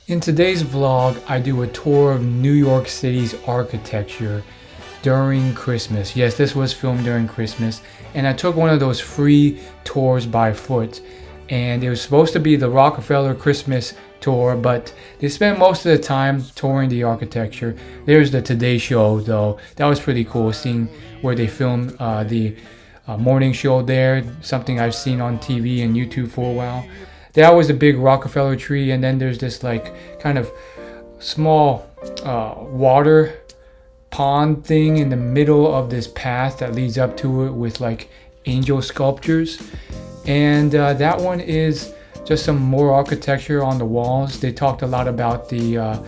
In today's vlog, I do a tour of New York City's architecture during Christmas. Yes, this was filmed during Christmas, and I took one of those free tours by foot. And it was supposed to be the Rockefeller Christmas tour, but they spent most of the time touring the architecture. There's the Today Show, though. That was pretty cool, seeing where they filmed the morning show there, something I've seen on TV and YouTube for a while. That was a big Rockefeller tree, and then there's this like kind of small water pond thing in the middle of this path that leads up to it with like angel sculptures. And that one is just some more architecture on the walls. They talked a lot about the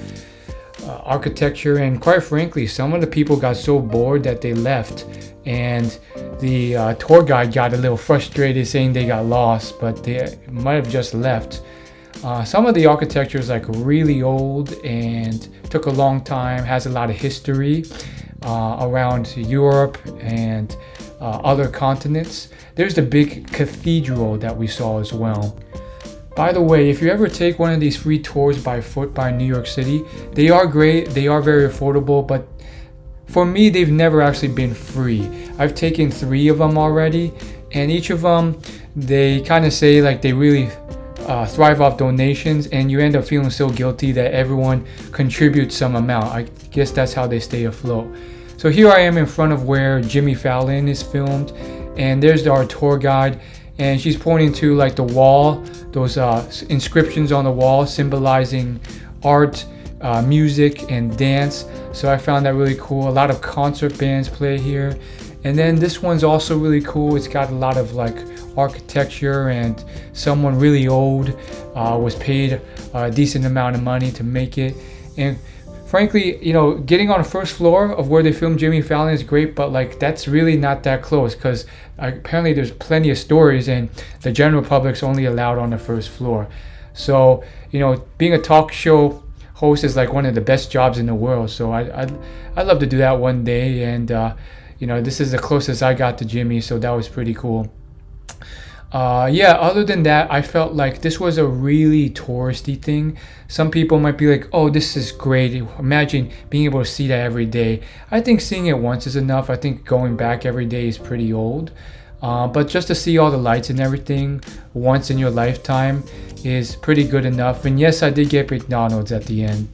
architecture, and quite frankly, some of the people got so bored that they left, and the tour guide got a little frustrated saying they got lost, but they might have just left. Some of the architecture is like really old and took a long time, has a lot of history around Europe and other continents. There's the big cathedral that we saw as well. By the way, if you ever take one of these free tours by foot by New York City, they are great, they are very affordable, but for me, they've never actually been free. I've taken 3 of them already, and each of them, they kind of say like they really thrive off donations, and you end up feeling so guilty that everyone contributes some amount. I guess that's how they stay afloat. So here I am in front of where Jimmy Fallon is filmed, and there's our tour guide, and she's pointing to like the wall, those inscriptions on the wall symbolizing art, music, and dance. So I found that really cool. A lot of concert bands play here. And then this one's also really cool. It's got a lot of like architecture, and someone really old was paid a decent amount of money to make it. And frankly, you know, getting on the first floor of where they filmed Jimmy Fallon is great, but like that's really not that close, because apparently there's plenty of stories and the general public's only allowed on the first floor. So, you know, being a talk show host is like one of the best jobs in the world. So I'd love to do that one day, and you know, this is the closest I got to Jimmy, so that was pretty cool. Yeah, other than that, I felt like this was a really touristy thing. Some people might be like, oh, this is great, imagine being able to see that every day. I think seeing it once is enough. I think going back every day is pretty old. But just to see all the lights and everything once in your lifetime is pretty good enough. And yes, I did get McDonald's at the end.